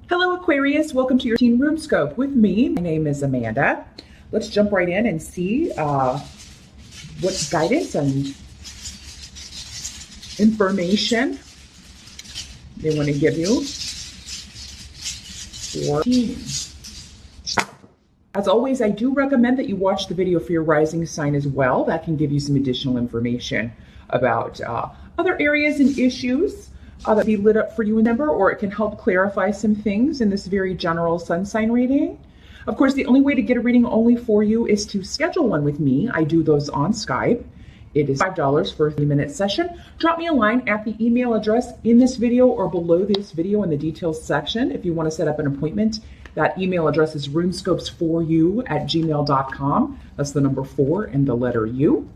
Hello Aquarius, welcome to your Teen Room Scope with me. My name is Amanda. Let's jump right in and see what guidance and information they want to give you for teens. As always, I do recommend that you watch the video for your rising sign as well. That can give you some additional information about other areas and issues that be lit up for you, remember, or it can help clarify some things in this very general sun sign reading. Of course, the only way to get a reading only for you is to schedule one with me. I do those on Skype. It is $5 for a 3-minute session. Drop me a line at the email address in this video or below this video in the details section if you want to set up an appointment. That email address is runescopes4u@gmail.com. That's the number 4 and the letter U.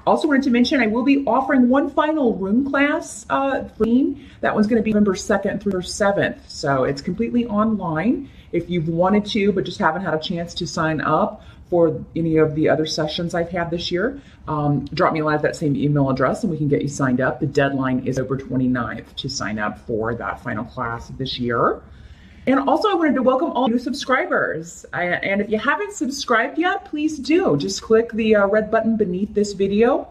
Also wanted to mention I will be offering one final room class for me. That one's going to be November 2nd through 7th. So it's completely online. If you've wanted to but just haven't had a chance to sign up for any of the other sessions I've had this year, drop me a line at that same email address and we can get you signed up. The deadline is October 29th to sign up for that final class this year. And also I wanted to welcome all new subscribers. And if you haven't subscribed yet, please do. Just click the red button beneath this video,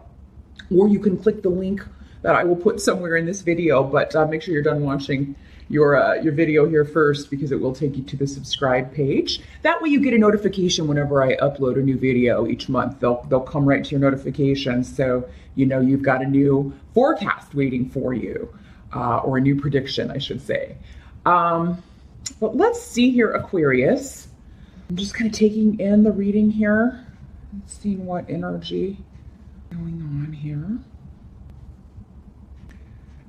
or you can click the link that I will put somewhere in this video, but make sure you're done watching your video here first because it will take you to the subscribe page. That way you get a notification whenever I upload a new video each month. They'll come right to your notifications, so you know you've got a new forecast waiting for you, or a new prediction, I should say. But let's see here, Aquarius. I'm just kind of taking in the reading here, seeing what energy going on here.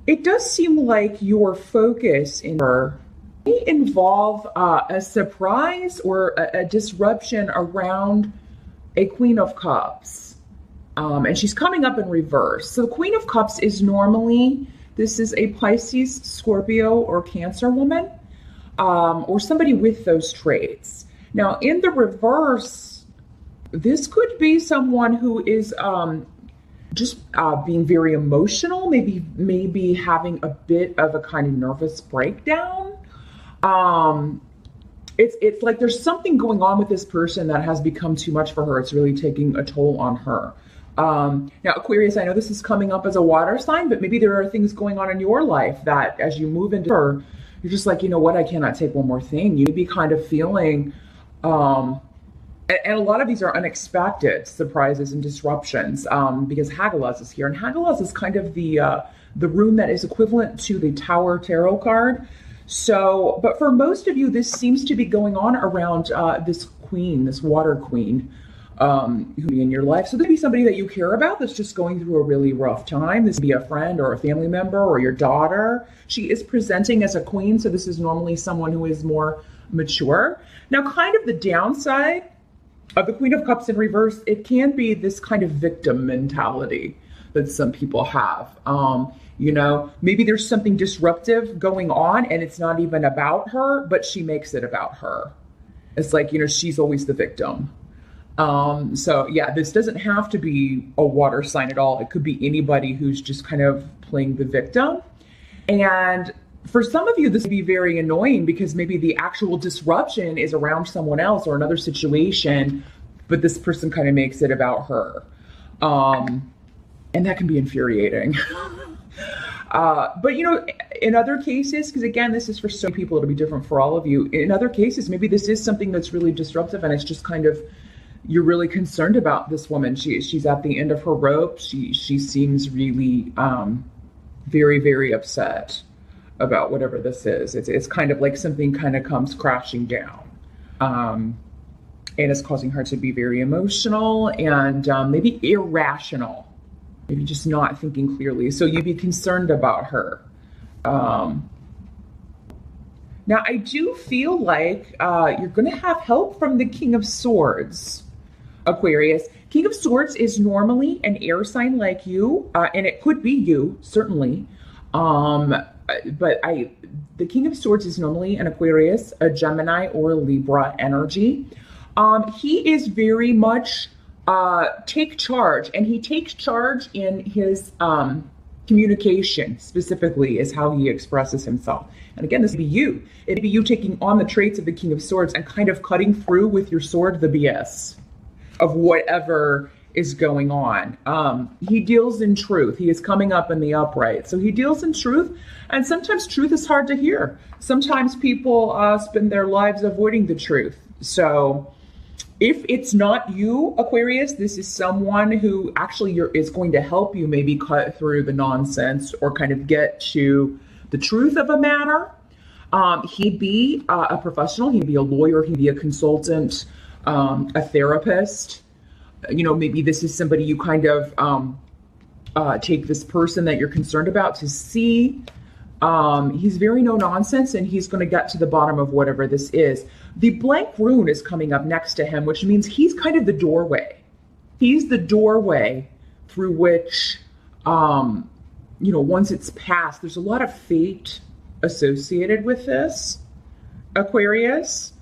It does seem like your focus may involve a surprise or a disruption around a Queen of Cups. And she's coming up in reverse. So the Queen of Cups is normally, this is a Pisces, Scorpio, or Cancer woman. Or somebody with those traits. Now, in the reverse, this could be someone who is just being very emotional, maybe having a bit of a kind of nervous breakdown. It's like there's something going on with this person that has become too much for her. It's really taking a toll on her. Now, Aquarius, I know this is coming up as a water sign, but maybe there are things going on in your life that as you move into her, you're just like, you know what, I cannot take one more thing. You'd be kind of feeling, and a lot of these are unexpected surprises and disruptions, because Hagalaz is here. And Hagalaz is kind of the rune that is equivalent to the Tower Tarot card. So, but for most of you, this seems to be going on around this queen, this water queen, who be in your life. So there'd be somebody that you care about that's just going through a really rough time. This would be a friend or a family member or your daughter. She is presenting as a queen, so this is normally someone who is more mature. Now, kind of the downside of the Queen of Cups in reverse, it can be this kind of victim mentality that some people have. You know, maybe there's something disruptive going on and it's not even about her, but she makes it about her. It's like, you know, she's always the victim. So yeah, this doesn't have to be a water sign at all. It could be anybody who's just kind of playing the victim. And for some of you, this would be very annoying because maybe the actual disruption is around someone else or another situation, but this person kind of makes it about her. And that can be infuriating. But you know, in other cases, because again, this is for so many people, it'll be different for all of you. In other cases, maybe this is something that's really disruptive and it's just kind of, you're really concerned about this woman. She's at the end of her rope. She seems really very, very upset about whatever this is. It's kind of like something kind of comes crashing down. And it's causing her to be very emotional and maybe irrational. Maybe just not thinking clearly. So you'd be concerned about her. Now, I do feel like you're going to have help from the King of Swords. Aquarius. King of Swords is normally an air sign like you, and it could be you, certainly. But the King of Swords is normally an Aquarius, a Gemini, or a Libra energy. He is very much take charge, and he takes charge in his Communication specifically is how he expresses himself. And again, this would be you. It'd be you taking on the traits of the King of Swords and kind of cutting through with your sword the BS of whatever is going on. He deals in truth. He is coming up in the upright. So he deals in truth. And sometimes truth is hard to hear. Sometimes people spend their lives avoiding the truth. So if it's not you, Aquarius, this is someone who actually is going to help you maybe cut through the nonsense or kind of get to the truth of a matter. He'd be a professional. He'd be a lawyer. He'd be a consultant, a therapist. You know, maybe this is somebody you kind of take this person that you're concerned about to see. He's very no nonsense, and he's going to get to the bottom of whatever this is. The blank rune is coming up next to him, which means he's kind of the doorway. He's the doorway through which, you know, once it's passed, there's a lot of fate associated with this, Aquarius.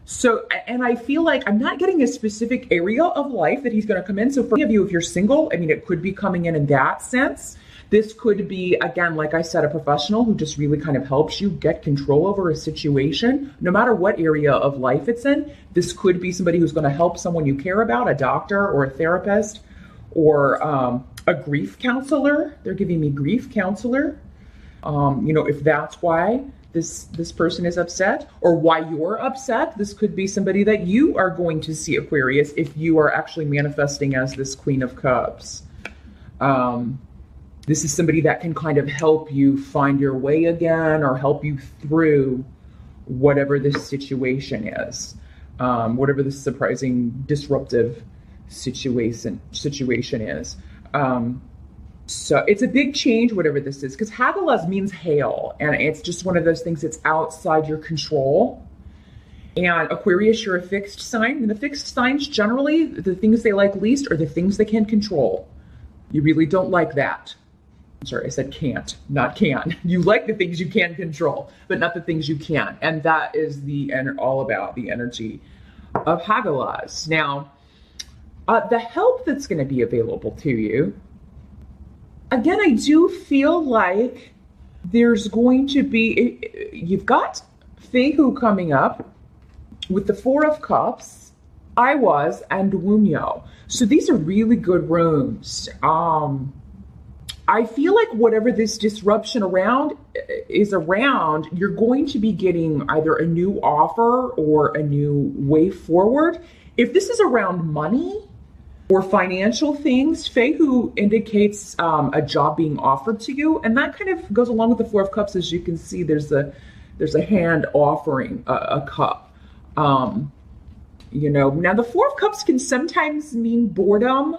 So, and I feel like I'm not getting a specific area of life that he's going to come in. So for any of you, if you're single, I mean, it could be coming in that sense. This could be, again, like I said, a professional who just really kind of helps you get control over a situation, no matter what area of life it's in. This could be somebody who's going to help someone you care about, a doctor or a therapist or a grief counselor. They're giving me grief counselor. You know, if that's why this person is upset or why you're upset, this could be somebody that you are going to see, Aquarius, if you are actually manifesting as this Queen of Cups. This is somebody that can kind of help you find your way again or help you through whatever this situation is, whatever this surprising, disruptive situation is. So it's a big change, whatever this is, because Hagalaz means hail, and it's just one of those things that's outside your control. And Aquarius, you're a fixed sign, and the fixed signs generally, the things they like least are the things they can control. You really don't like that. Sorry, I said can't, not can. You like the things you can control, but not the things you can't. And that is all about the energy of Hagalaz. Now, the help that's going to be available to you, again, I do feel like there's going to be, you've got Fehu coming up with the Four of Cups, Iwaz, and Wunyo. So these are really good runes. I feel like whatever this disruption is around, you're going to be getting either a new offer or a new way forward. If this is around money or financial things, Fehu indicates a job being offered to you, and that kind of goes along with the Four of Cups. As you can see, there's a hand offering a cup. You know, now the Four of Cups can sometimes mean boredom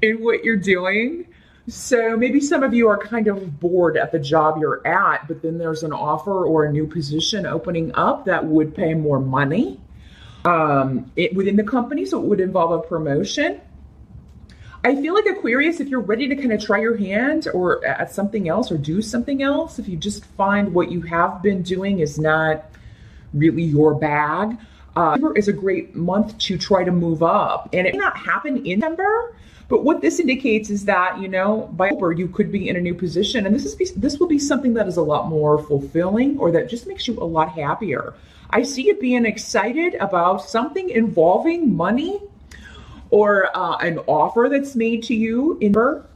in what you're doing. So maybe some of you are kind of bored at the job you're at, but then there's an offer or a new position opening up that would pay more money within the company. So it would involve a promotion. I feel like Aquarius, if you're ready to kind of try your hand or at something else or do something else, if you just find what you have been doing is not really your bag, December is a great month to try to move up. And it may not happen in December, but what this indicates is that, you know, by October, you could be in a new position. And this will be something that is a lot more fulfilling or that just makes you a lot happier. I see you being excited about something involving money or an offer that's made to you in December.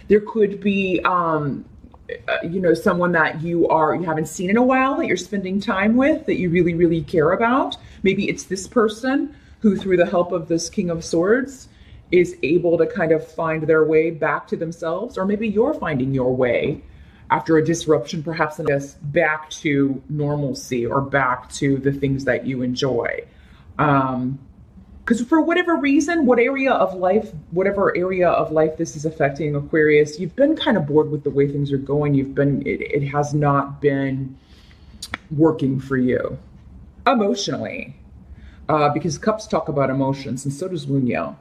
There could be, you know, someone that you haven't seen in a while that you're spending time with that you really, really care about. Maybe it's this person who, through the help of this King of Swords, is able to kind of find their way back to themselves, or maybe you're finding your way after a disruption, perhaps in this, back to normalcy or back to the things that you enjoy. Because for whatever reason, whatever area of life this is affecting, Aquarius, you've been kind of bored with the way things are going. It has not been working for you emotionally, because cups talk about emotions, and so does Wunyo.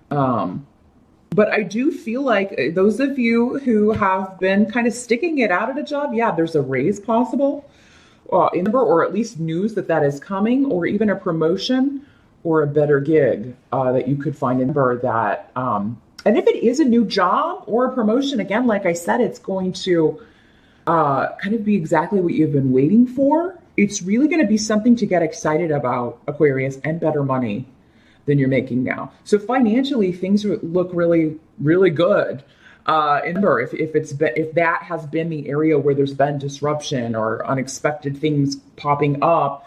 But I do feel like those of you who have been kind of sticking it out at a job, yeah, there's a raise possible, or at least news that is coming, or even a promotion or a better gig that you could find in December that And if it is a new job or a promotion, again, like I said, it's going to kind of be exactly what you've been waiting for. It's really going to be something to get excited about, Aquarius, and better money than you're making now. So financially, things look really, really good. Remember, if that has been the area where there's been disruption or unexpected things popping up,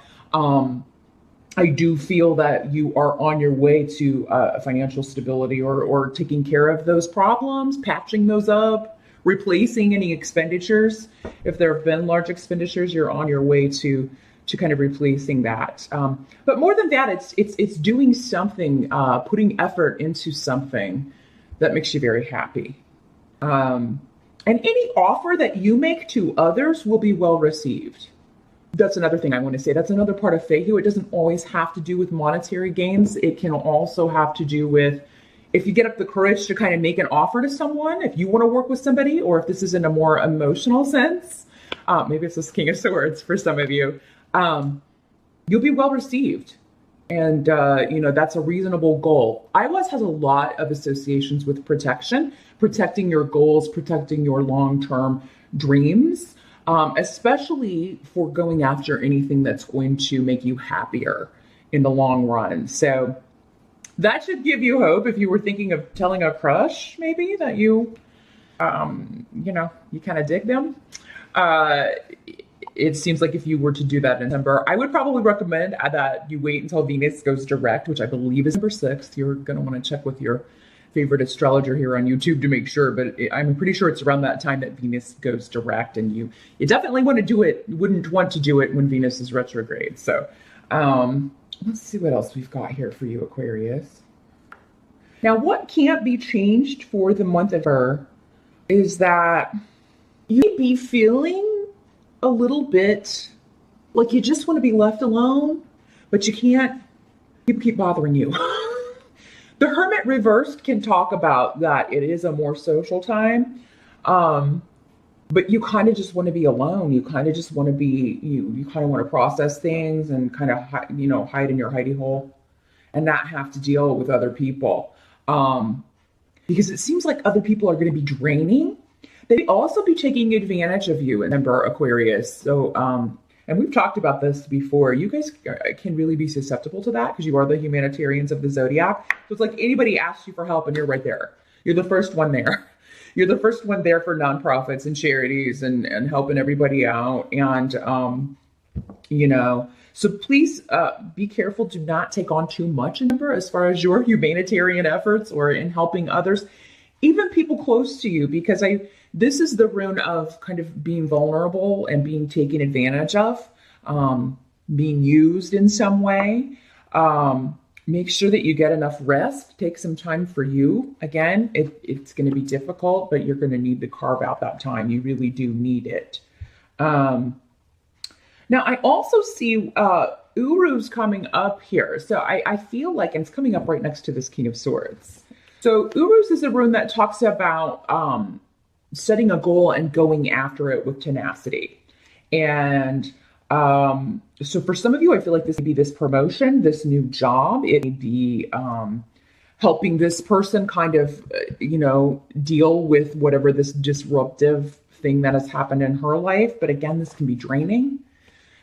I do feel that you are on your way to financial stability or taking care of those problems, patching those up, replacing any expenditures. If there have been large expenditures, you're on your way to kind of replacing that. But more than that, it's doing something, putting effort into something that makes you very happy. And any offer that you make to others will be well received. That's another thing I want to say. That's another part of Feihu. It doesn't always have to do with monetary gains. It can also have to do with if you get up the courage to kind of make an offer to someone, if you want to work with somebody, or if this is in a more emotional sense, maybe it's this King of Swords for some of you, you'll be well received. And, that's a reasonable goal. IWAS has a lot of associations with protection, protecting your goals, protecting your long-term dreams, especially for going after anything that's going to make you happier in the long run. So that should give you hope if you were thinking of telling a crush, maybe, that you kind of dig them. It seems like if you were to do that in December, I would probably recommend that you wait until Venus goes direct, which I believe is December 6th. You're going to want to check with your favorite astrologer here on YouTube to make sure, but I'm pretty sure it's around that time that Venus goes direct, and you definitely wouldn't want to do it when Venus is retrograde. So let's see what else we've got here for you, Aquarius. Now, what can't be changed for the month of February is that you may be feeling a little bit like you just want to be left alone, but you can't. People keep bothering you. The Hermit reversed can talk about that it is a more social time, but you kind of just want to be alone. You kind of just want to be, you kind of want to process things and kind of, hide in your hidey hole and not have to deal with other people. Because it seems like other people are going to be draining. They also be taking advantage of you, remember, Aquarius. So, and we've talked about this before. You guys can really be susceptible to that because you are the humanitarians of the zodiac. So it's like anybody asks you for help and you're right there. You're the first one there. You're the first one there for nonprofits and charities and helping everybody out. And, so please be careful. Do not take on too much, remember, as far as your humanitarian efforts or in helping others, even people close to you, because this is the rune of kind of being vulnerable and being taken advantage of, being used in some way. Make sure that you get enough rest. Take some time for you. Again, it's going to be difficult, but you're going to need to carve out that time. You really do need it. Now, I also see Uru's coming up here. So I feel like, and it's coming up right next to this King of Swords. So Uru's is a rune that talks about setting a goal and going after it with tenacity. And so for some of you, I feel like this may be this promotion, this new job. It may be helping this person kind of, deal with whatever this disruptive thing that has happened in her life. But again, this can be draining.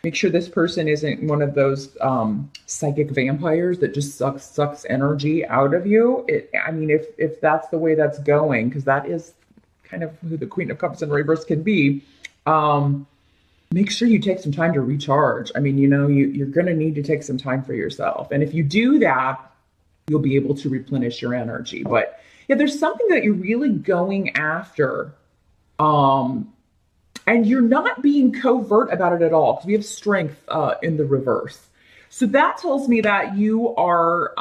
Make sure this person isn't one of those psychic vampires that just sucks energy out of you. If that's the way that's going, because that is kind of who the Queen of Cups in reverse can be, make sure you take some time to recharge. You're going to need to take some time for yourself. And if you do that, you'll be able to replenish your energy. But yeah, there's something that you're really going after. And you're not being covert about it at all, because we have strength in the reverse. So that tells me that you are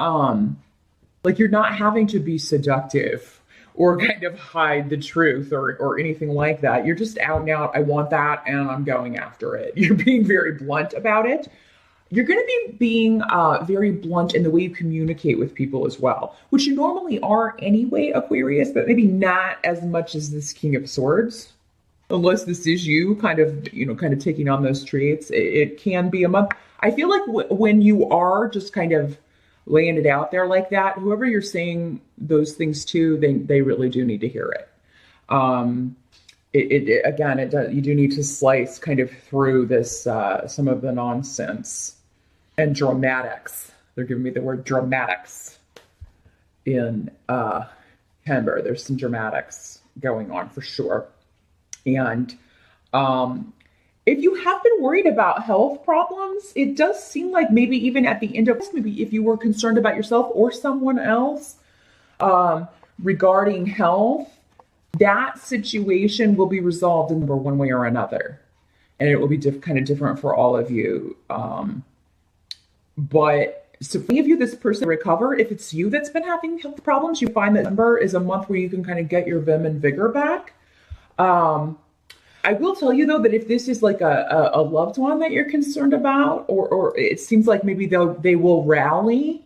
you're not having to be seductive or kind of hide the truth or anything like that. You're just out and out. I want that and I'm going after it. You're being very blunt about it. You're going to be being very blunt in the way you communicate with people as well, which you normally are anyway, Aquarius, but maybe not as much as this King of Swords. Unless this is you kind of taking on those traits, it can be a month. I feel like when you are just kind of laying it out there like that, whoever you're saying those things to, they really do need to hear it. Again, it does, you do need to slice kind of through this, some of the nonsense and dramatics. They're giving me the word dramatics in September. There's some dramatics going on for sure. And if you have been worried about health problems, it does seem like maybe even at the end of this, maybe if you were concerned about yourself or someone else regarding health, that situation will be resolved in one way or another. And it will be kind of different for all of you. But so for any of you, this person recover, if it's you that's been having health problems, you find that December is a month where you can kind of get your vim and vigor back. I will tell you though, that if this is like a loved one that you're concerned about, or it seems like maybe they will rally,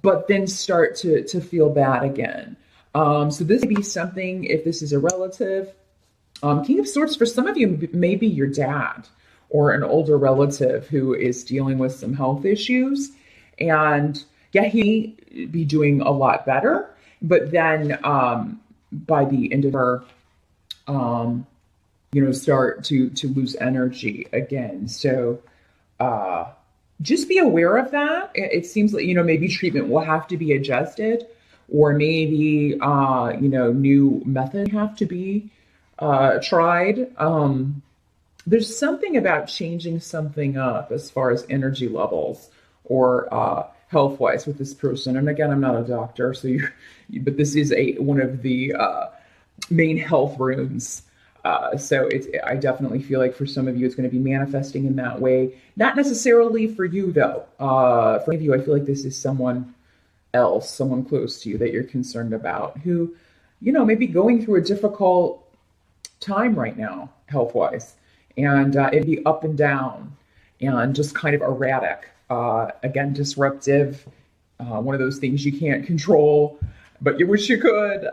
but then start to feel bad again. So this may be something, if this is a relative, King of Swords, for some of you, maybe your dad or an older relative who is dealing with some health issues. And yeah, he be doing a lot better, but then by the end of her, start to lose energy again. So just be aware of that. It seems like, maybe treatment will have to be adjusted, or maybe, new methods have to be tried. There's something about changing something up as far as energy levels or health-wise with this person. And again, I'm not a doctor, but this is one of the main health runes. So I definitely feel like for some of you, it's going to be manifesting in that way. Not necessarily for you, though. For any of you, I feel like this is someone else, someone close to you that you're concerned about, who, may be going through a difficult time right now, health-wise. And it'd be up and down and just kind of erratic. Again, disruptive. One of those things you can't control, but you wish you could.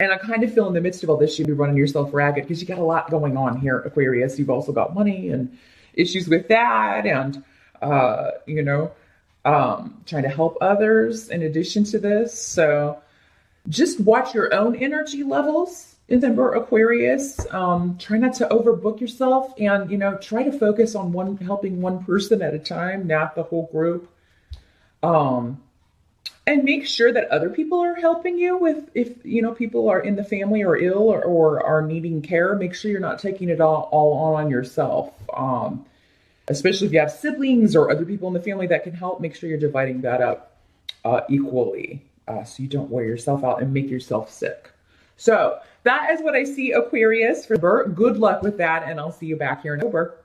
And I kind of feel in the midst of all this, you'd be running yourself ragged because you got a lot going on here, Aquarius. You've also got money and issues with that, and trying to help others in addition to this. So just watch your own energy levels in December, Aquarius. Try not to overbook yourself, and try to focus on helping one person at a time, not the whole group. And make sure that other people are helping you if people are in the family or ill or are needing care. Make sure you're not taking it all on yourself. Especially if you have siblings or other people in the family that can help, make sure you're dividing that up equally, so you don't wear yourself out and make yourself sick. So that is what I see, Aquarius, for December. Good luck with that, and I'll see you back here in October.